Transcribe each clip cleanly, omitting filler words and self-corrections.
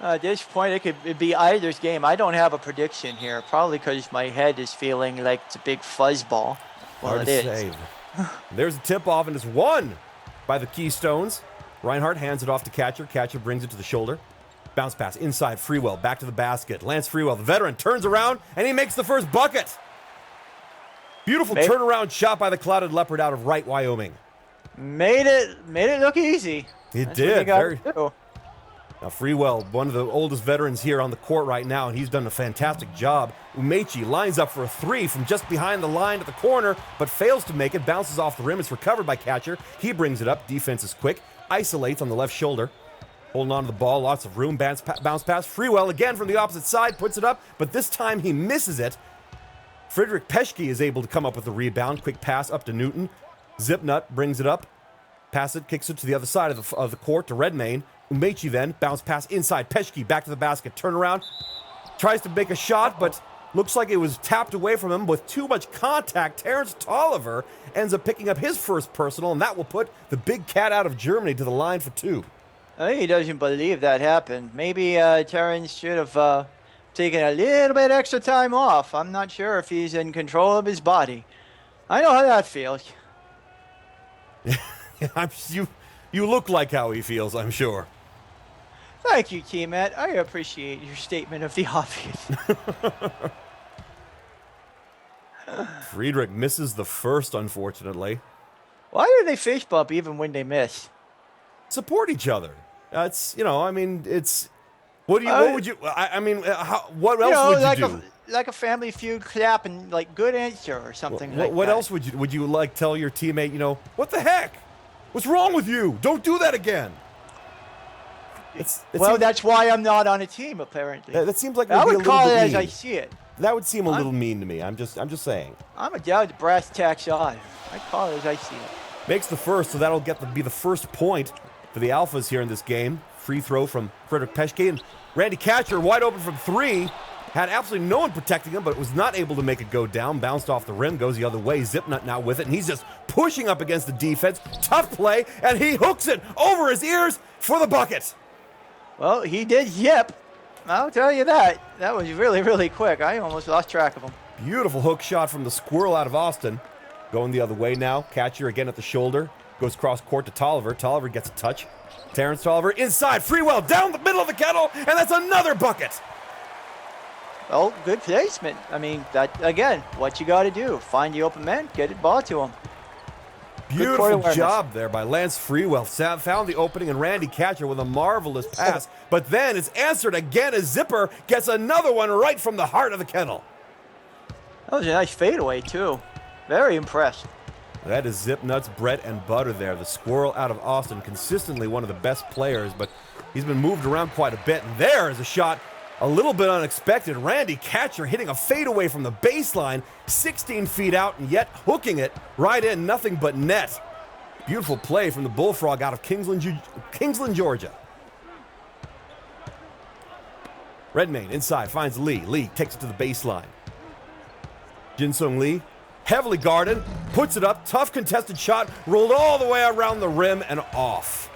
At this point, it'd be either's game. I don't have a prediction here, probably because my head is feeling like it's a big fuzzball. Well, Hard it to is. say. There's a tip-off, and it's won by the Keystones. Reinhardt hands it off to Catcher. Catcher brings it to the shoulder. Bounce pass inside, Freewell back to the basket. Lance Freewell, the veteran, turns around, and he makes the first bucket. Beautiful turnaround shot by the Clouded Leopard out of right Wyoming. Made it look easy. It did. Now, Freewell, one of the oldest veterans here on the court right now, and he's done a fantastic job. Umechi lines up for a three from just behind the line at the corner, but fails to make it. Bounces off the rim. It's recovered by Catcher. He brings it up. Defense is quick. Isolates on the left shoulder. Holding on to the ball. Lots of room. Bounce pass. Freewell again from the opposite side. Puts it up, but this time he misses it. Friedrich Peschke is able to come up with the rebound. Quick pass up to Newton. Zipnut brings it up. Pass it. Kicks it to the other side of the court to Redmayne. Umechi then, bounce pass inside, Peschke back to the basket, turn around, tries to make a shot, but looks like it was tapped away from him with too much contact. Terrence Tolliver ends up picking up his first personal, and that will put the big cat out of Germany to the line for two. I think he doesn't believe that happened. Maybe Terrence should have taken a little bit extra time off. I'm not sure if he's in control of his body. I know how that feels. You look like how he feels, I'm sure. Thank you, T-Matt. I appreciate your statement of the obvious. Friedrich misses the first, unfortunately. Why do they fist bump even when they miss? Support each other. It's, it's... What would you... what else would you do? Like a Family Feud clap and, good answer or something like that. What else would you, tell your teammate, what the heck? What's wrong with you? Don't do that again. That's why I'm not on a team, apparently. That seems like I would call it as I see it. That would seem a little mean to me. I'm just saying. I'm a down to brass tacks on. I call it as I see it. Makes the first, so that'll be the first point for the Alphas here in this game. Free throw from Friedrich Peschke, and Randy Catcher wide open from three. Had absolutely no one protecting him, but was not able to make it go down. Bounced off the rim, goes the other way. Zipnut now with it, and he's just pushing up against the defense. Tough play, and he hooks it over his ears for the bucket. Well, he did yip. I'll tell you that. That was really, really quick. I almost lost track of him. Beautiful hook shot from the squirrel out of Austin. Going the other way now. Catcher again at the shoulder. Goes cross court to Tolliver. Tolliver gets a touch. Terrence Tolliver inside. Freewell down the middle of the kettle, and that's another bucket. Oh, good placement. I mean, that again, what you got to do. Find the open man, get it ball to him. Beautiful job there by Lance Freewell. Found the opening, and Randy Catcher with a marvelous pass. But then it's answered again as Zipper gets another one right from the heart of the kettle. That was a nice fadeaway, too. Very impressed. That is Zipnut's bread and butter there. The squirrel out of Austin, consistently one of the best players, but he's been moved around quite a bit. And there is a shot a little bit unexpected. Randy Catcher hitting a fadeaway from the baseline, 16 feet out, and yet hooking it right in, nothing but net. Beautiful play from the Bullfrog out of Kingsland, Georgia. Redmayne inside, finds Lee. Lee takes it to the baseline. Jinsung Lee, heavily guarded, puts it up, tough contested shot, rolled all the way around the rim and off.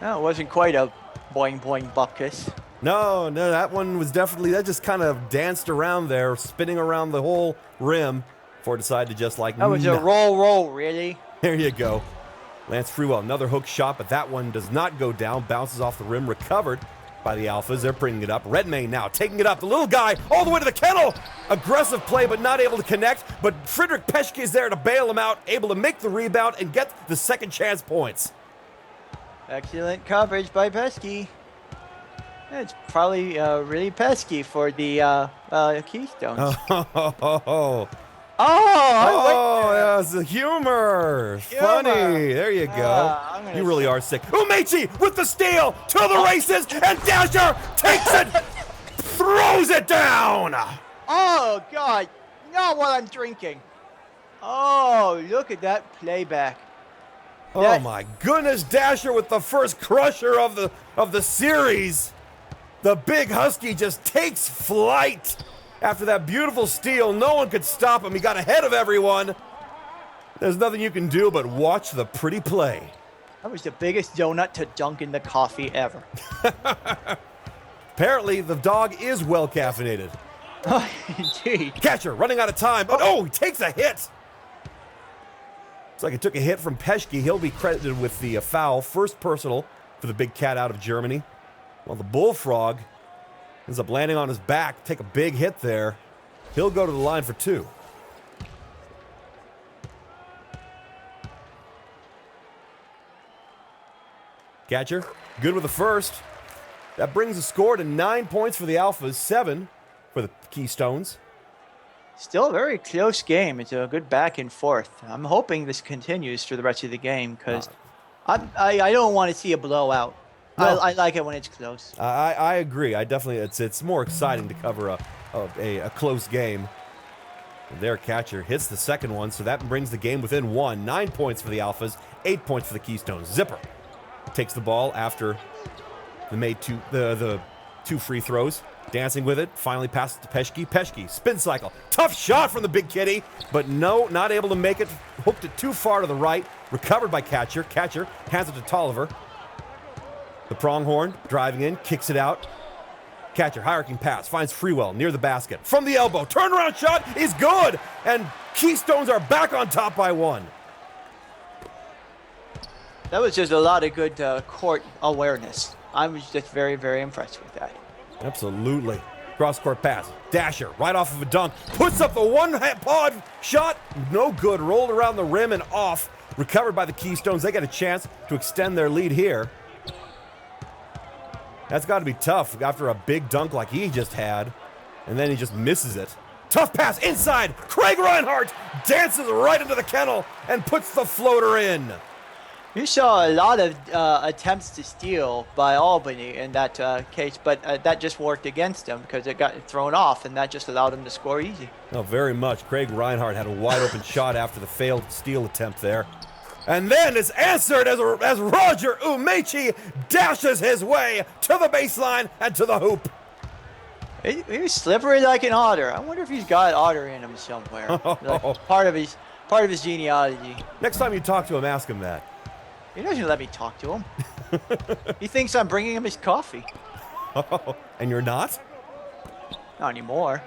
No, it wasn't quite a boing boing buckus. No, that one was definitely, that just kind of danced around there, spinning around the whole rim before it decided to just That was a roll, really. There you go. Lance Freewell, another hook shot, but that one does not go down, bounces off the rim, recovered by the Alphas. They're bringing it up. Redmayne now taking it up. The little guy all the way to the kettle. Aggressive play, but not able to connect. But Friedrich Peschke is there to bail him out, able to make the rebound and get the second chance points. Excellent coverage by Peschke. It's probably really pesky for the Keystones. That's the humor. Funny. There you go. You really are sick. Umechi with the steal to the races, and Dasher takes it, throws it down. Oh, God. Not while I'm drinking. Oh, look at that playback. Oh, my goodness. Dasher with the first crusher of the series. The big Husky just takes flight. After that beautiful steal, no one could stop him. He got ahead of everyone. There's nothing you can do but watch the pretty play. That was the biggest donut to dunk in the coffee ever. Apparently, the dog is well caffeinated. Oh, indeed. Catcher running out of time. Oh, he takes a hit. Looks like he took a hit from Peschke. He'll be credited with the foul. First personal for the big cat out of Germany. Well, the Bullfrog ends up landing on his back. Take a big hit there. He'll go to the line for 2. Catcher, good with the first. That brings the score to 9 points for the Alphas, 7 for the Keystones. Still a very close game. It's a good back and forth. I'm hoping this continues through the rest of the game because I don't want to see a blowout. No. I like it when it's close. I agree. I definitely, it's more exciting to cover a close game. And their catcher hits the second one, so that brings the game within 1. 9 points for the Alphas, 8 points for the Keystones. Zipper takes the ball after the 2 free throws. Dancing with it, finally passes to Peschke. Peschke, spin cycle. Tough shot from the big kitty, but no, not able to make it. Hooked it too far to the right. Recovered by Catcher. Catcher hands it to Tolliver. The pronghorn driving in, kicks it out. Catcher, high-arcing pass, finds Freewell near the basket. From the elbow, turnaround shot is good, and Keystones are back on top by 1. That was just a lot of good court awareness. I was just very, very impressed with that. Absolutely. Cross-court pass. Dasher, right off of a dunk. Puts up the one-pod shot. No good. Rolled around the rim and off. Recovered by the Keystones. They get a chance to extend their lead here. That's got to be tough after a big dunk like he just had. And then he just misses it. Tough pass inside. Craig Reinhardt dances right into the kennel and puts the floater in. You saw a lot of attempts to steal by Albany in that case, but that just worked against them because it got thrown off, and that just allowed them to score easy. Oh, very much. Craig Reinhardt had a wide-open shot after the failed steal attempt there. And then it's answered as Roger Umechi dashes his way to the baseline and to the hoop. He was slippery like an otter. I wonder if he's got otter in him somewhere. Like part of his genealogy. Next time you talk to him, ask him that. He doesn't let me talk to him. He thinks I'm bringing him his coffee. Oh, and you're not? Not anymore.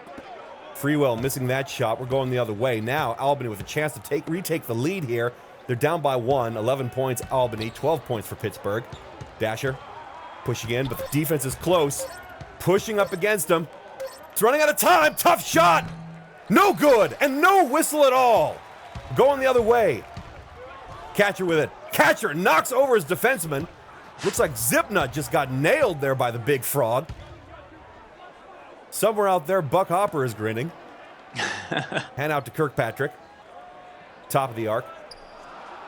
Freewell missing that shot. We're going the other way. Now Albany with a chance to retake the lead here. They're down by 1. 11 points Albany, 12 points for Pittsburgh. Dasher pushing in, but the defense is close. Pushing up against him. It's running out of time. Tough shot. No good, and no whistle at all. Going the other way. Catcher with it. Catcher knocks over his defenseman. Looks like Zipnut just got nailed there by the big frog. Somewhere out there, Buck Hopper is grinning. Hand out to Kirkpatrick. Top of the arc.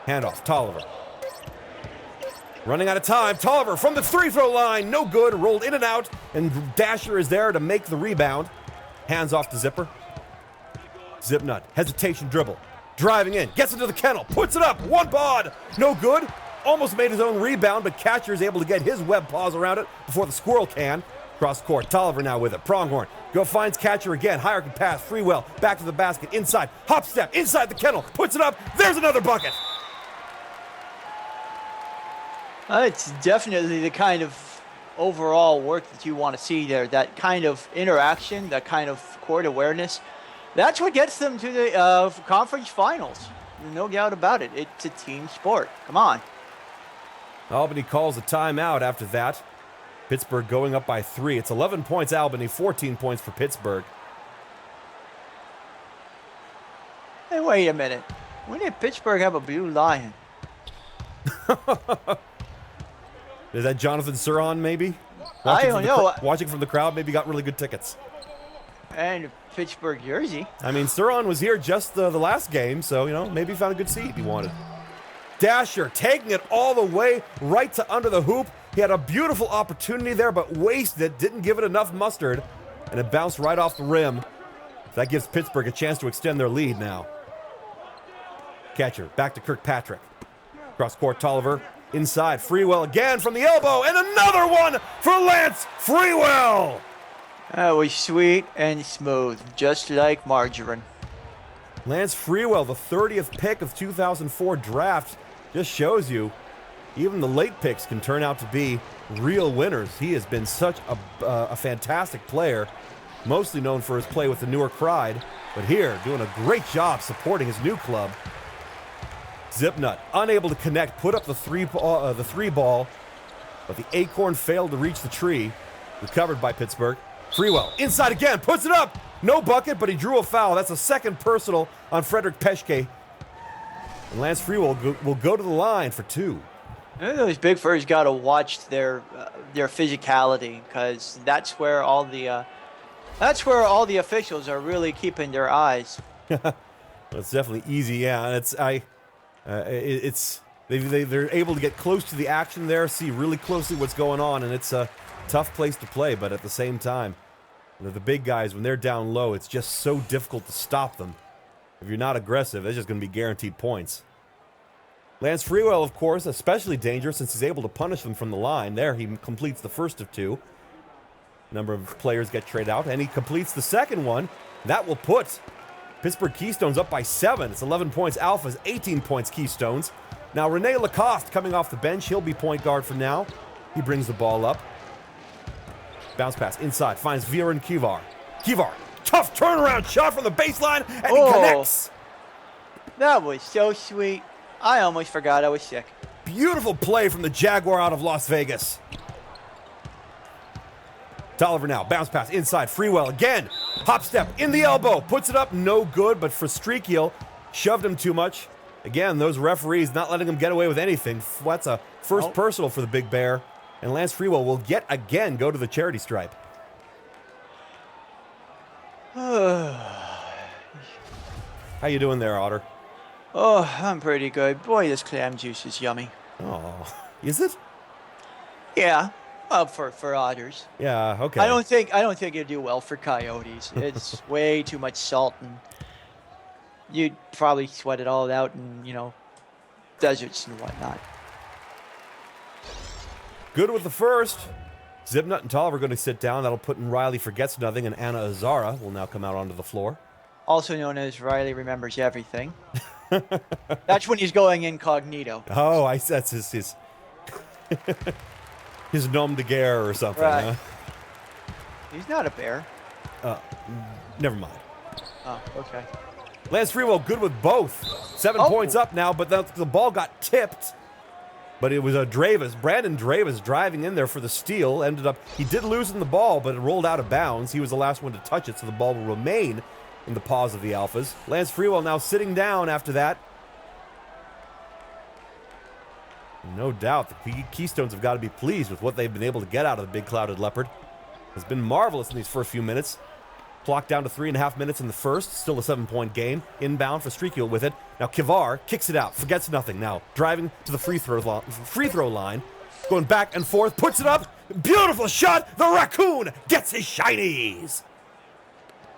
Handoff, Tolliver. Running out of time. Tolliver from the free-throw line. No good. Rolled in and out. And Dasher is there to make the rebound. Hands off to Zipper. Zipnut. Hesitation dribble. Driving in. Gets into the kennel. Puts it up. One pod. No good. Almost made his own rebound, but Catcher is able to get his web paws around it before the squirrel can. Cross court. Tolliver now with it. Pronghorn. Finds Catcher again. Hierarchy pass. Freewell. Back to the basket. Inside. Hop step. Inside the kennel. Puts it up. There's another bucket. It's definitely the kind of overall work that you want to see there. That kind of interaction, that kind of court awareness. That's what gets them to the conference finals. No doubt about it. It's a team sport. Come on. Albany calls a timeout after that. Pittsburgh going up by 3. It's 11 points Albany, 14 points for Pittsburgh. Hey, wait a minute. When did Pittsburgh have a blue lion? Is that Jonathan Suron, maybe? I don't know. Watching from the crowd, maybe got really good tickets. And Pittsburgh jersey. I mean, Suron was here just the last game, so, maybe he found a good seat he wanted. Dasher taking it all the way right to under the hoop. He had a beautiful opportunity there, but wasted it. Didn't give it enough mustard, and it bounced right off the rim. That gives Pittsburgh a chance to extend their lead now. Catcher, back to Kirkpatrick. Cross court, Tolliver. Inside, Freewell again from the elbow, and another one for Lance Freewell! That was sweet and smooth, just like margarine. Lance Freewell, the 30th pick of 2004 draft, just shows you Even the late picks can turn out to be real winners. He has been such a fantastic player, mostly known for his play with the Newark Pride, but here doing a great job supporting his new club. Zipnut unable to connect, put up the three ball, but the acorn failed to reach the tree. Recovered by Pittsburgh. Freewell inside again, puts it up. No bucket, but he drew a foul. That's a second personal on Frederick Peschke. And Lance Freewell will go to the line for 2. Those big first got to watch their physicality, because that's where all the officials are really keeping their eyes. It's definitely easy, yeah. And they're able to get close to the action there, see really closely what's going on, and it's a tough place to play. But at the same time, the big guys, when they're down low, it's just so difficult to stop them. If you're not aggressive, it's just going to be guaranteed points. Lance Freewell, of course, especially dangerous since he's able to punish them from the line. There, he completes the first of 2. A number of players get traded out, and he completes the second one. That will put Pittsburgh Keystones up by 7. It's 11 points Alphas, 18 points Keystones. Now, Rene Lacoste coming off the bench. He'll be point guard for now. He brings the ball up. Bounce pass inside, finds Viren Kivar. Kivar, tough turnaround shot from the baseline, and he connects. That was so sweet. I almost forgot I was sick. Beautiful play from the Jaguar out of Las Vegas. Tolliver now, bounce pass inside, Freewell again. Hop step in the elbow, puts it up, no good, but for Streakiel, shoved him too much. Again, those referees not letting him get away with anything. That's a first personal for the Big Bear. And Lance Freewell will yet again go to the charity stripe. How you doing there, Otter? Oh, I'm pretty good. Boy, this clam juice is yummy. Oh, is it? Yeah, for otters. Yeah, okay. I don't think it'd do well for coyotes. It's way too much salt, and you'd probably sweat it all out in, deserts and whatnot. Good with the first. Zipnut and Tolliver are going to sit down. That'll put in Riley Forgets Nothing, and Anna Azara will now come out onto the floor. Also known as Riley Remembers Everything. That's when he's going incognito. Oh, that's his his nom de guerre or something. Right. Huh? He's not a bear. Never mind. Oh, okay. Lance Freewell good with both. 7 points up now, but the ball got tipped. But it was Brandon Dravis driving in there for the steal. He did loosen the ball, but it rolled out of bounds. He was the last one to touch it, so the ball will remain in the paws of the Alphas. Lance Freewell now sitting down after that. No doubt, the Keystones have got to be pleased with what they've been able to get out of the Big Clouded Leopard. It's been marvelous in these first few minutes. Clock down to 3.5 minutes in the first. Still a 7-point game. Inbound for Streakiel with it. Now Kivar kicks it out. Forgets Nothing now. Driving to the free throw line. Going back and forth. Puts it up. Beautiful shot. The Raccoon gets his shinies.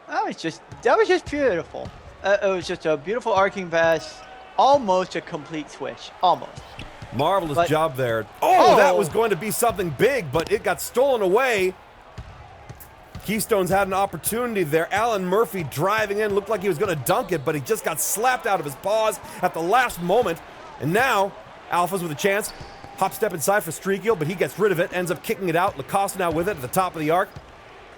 That was just beautiful. It was just a beautiful arcing pass. Almost a complete switch. Almost. Marvelous job there. Oh, that was going to be something big, but it got stolen away. Keystones had an opportunity there. Alan Murphy driving in, looked like he was going to dunk it, but he just got slapped out of his paws at the last moment. And now, Alphas with a chance. Hop step inside for Streakiel, but he gets rid of it, ends up kicking it out. Lacoste now with it at the top of the arc.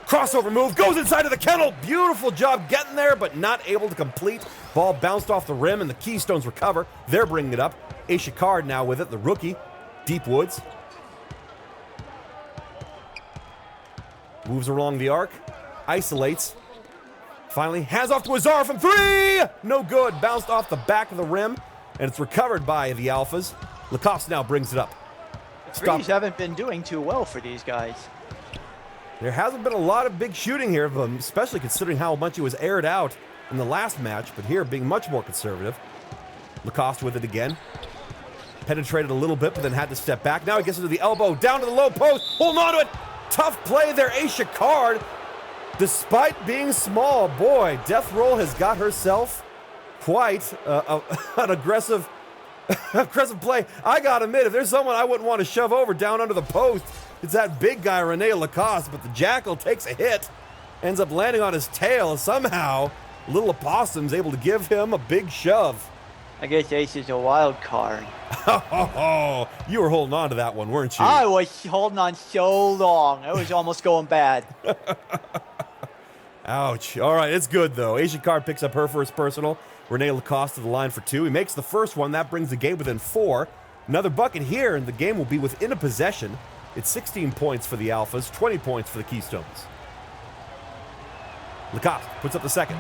Crossover move, goes inside of the kennel. Beautiful job getting there, but not able to complete. Ball bounced off the rim, and the Keystones recover. They're bringing it up. A Chicard now with it, the rookie. Deep Woods. Moves along the arc, isolates, finally hands off to Azar from 3! No good, bounced off the back of the rim, and it's recovered by the Alphas. Lacoste now brings it up. Threes haven't been doing too well for these guys. There hasn't been a lot of big shooting here, especially considering how much it was aired out in the last match, but here being much more conservative. Lacoste with it again. Penetrated a little bit, but then had to step back. Now he gets into the elbow, down to the low post, holding on to it. Tough play there, A Chicard. Despite being small, boy, Death Roll has got herself quite an aggressive play. I gotta admit, if there's someone I wouldn't want to shove over down under the post, it's that big guy, Rene Lacoste, but the Jackal takes a hit, ends up landing on his tail. Somehow, Little Opossum's able to give him a big shove. I guess ace is a wild card. Oh, you were holding on to that one, weren't you? I was holding on so long. It was almost going bad. Ouch. All right, it's good, though. Ace card picks up her first personal. Renee Lacoste to the line for 2. He makes the first one. That brings the game within 4. Another bucket here, and the game will be within a possession. It's 16 points for the Alphas, 20 points for the Keystones. Lacoste puts up the second,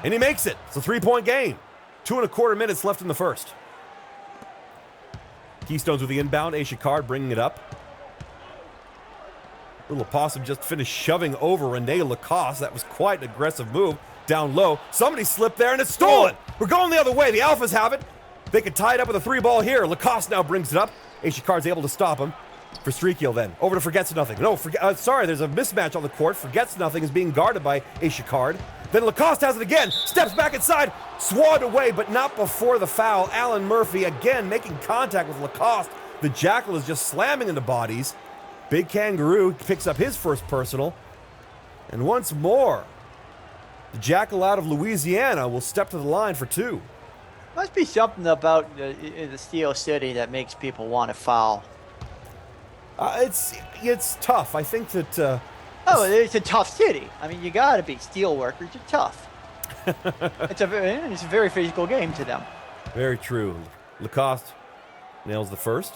and he makes it. It's a 3-point game. 2.25 minutes left in the first. Keystones with the inbound. Ace card bringing it up. Little Opossum just finished shoving over Renee Lacoste. That was quite an aggressive move. Down low. Somebody slipped there, and it's stolen. We're going the other way. The Alphas have it. They could tie it up with a 3-ball here. Lacoste now brings it up. Ace card's able to stop him. For Streakiel then. Over to Forgets Nothing. No, sorry, there's a mismatch on the court. Forgets Nothing is being guarded by Ace card. Then Lacoste has it again. Steps back inside. Swatted away, but not before the foul. Alan Murphy again making contact with Lacoste. The Jackal is just slamming into bodies. Big Kangaroo picks up his first personal. And once more, the Jackal out of Louisiana will step to the line for 2. Must be something about the Steel City that makes people want to foul. It's tough. I think that... it's a tough city. I mean, you got to be steel workers. You're tough. It's a very physical game to them. Very true. Lacoste nails the first.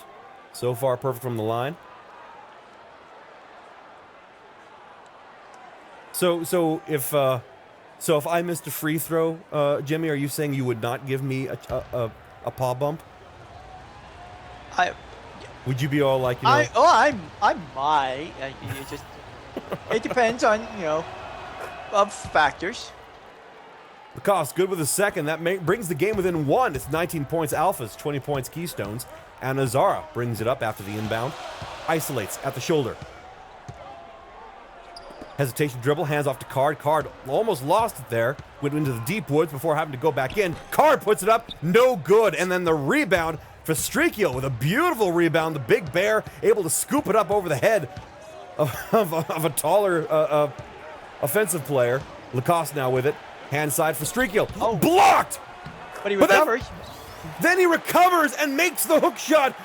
So far, perfect from the line. So if I missed a free throw, Jimmy, are you saying you would not give me a paw bump? Would you be all like, I might. It depends on, of factors. Lacoste good with a second. That brings the game within 1. It's 19 points Alphas, 20 points Keystones. And Azara brings it up after the inbound. Isolates at the shoulder. Hesitation dribble, hands off to Card. Card almost lost it there. Went into the deep woods before having to go back in. Card puts it up, no good. And then the rebound for Streakiel with a beautiful rebound. The Big Bear able to scoop it up over the head of a taller offensive player. Lacoste now with it. Hand side for Streakiel. Oh. Blocked! But he recovers. Then he recovers and makes the hook shot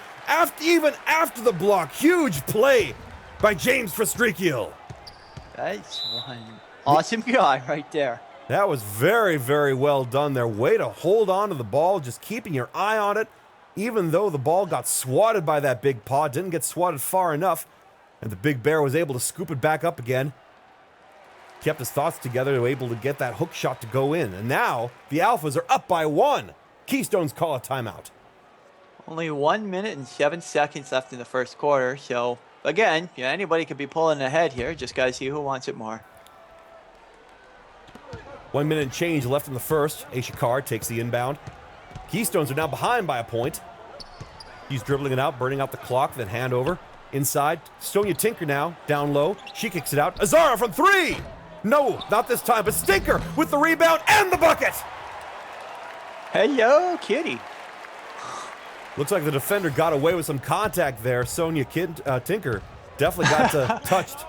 even after the block. Huge play by James for Streakiel. That's one awesome guy right there. That was very, very well done there. Way to hold on to the ball, just keeping your eye on it. Even though the ball got swatted by that big paw, didn't get swatted far enough. And the Big Bear was able to scoop it back up again. Kept his thoughts together, to able to get that hook shot to go in. And now the Alphas are up by 1. Keystones call a timeout. Only 1 minute and 7 seconds left in the first quarter. So, again, anybody could be pulling ahead here. Just got to see who wants it more. 1 minute and change left in the first. Ace card takes the inbound. Keystones are now behind by a point. He's dribbling it out, burning out the clock, then hand over. Inside, Sonia Tinker now, down low. She kicks it out. Azara from 3! No, not this time, but Stinker with the rebound and the bucket! Hello, kitty. Looks like the defender got away with some contact there. Sonia Tinker definitely got touched.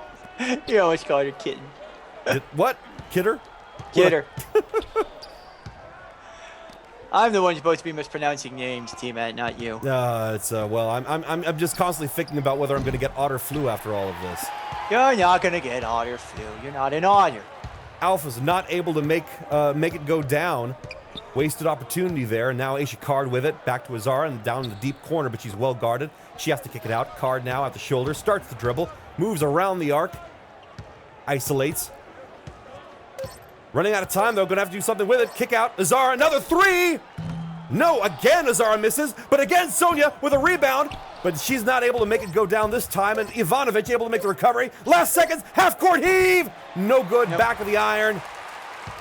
You always call her kitten. What? Kidder? Kidder. I'm the one supposed to be mispronouncing names, T-Man, not you. I'm just constantly thinking about whether I'm going to get otter flu after all of this. You're not going to get otter flu. You're not an otter. Alpha's not able to make it go down. Wasted opportunity there, and now Ace Card with it. Back to Azara and down in the deep corner, but she's well guarded. She has to kick it out. Card now at the shoulder, starts the dribble, moves around the arc, isolates. Running out of time, though, gonna have to do something with it. Kick out, Azara, another 3! No, again Azara misses, but again Sonia with a rebound, but she's not able to make it go down this time, and Ivanovic able to make the recovery. Last seconds, half-court heave! No good, nope. Back of the iron.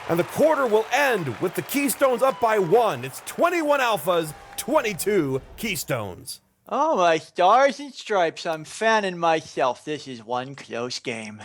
And the quarter will end with the Keystones up by 1. It's 21 Alphas, 22 Keystones. Oh, my stars and stripes. I'm fanning myself. This is one close game.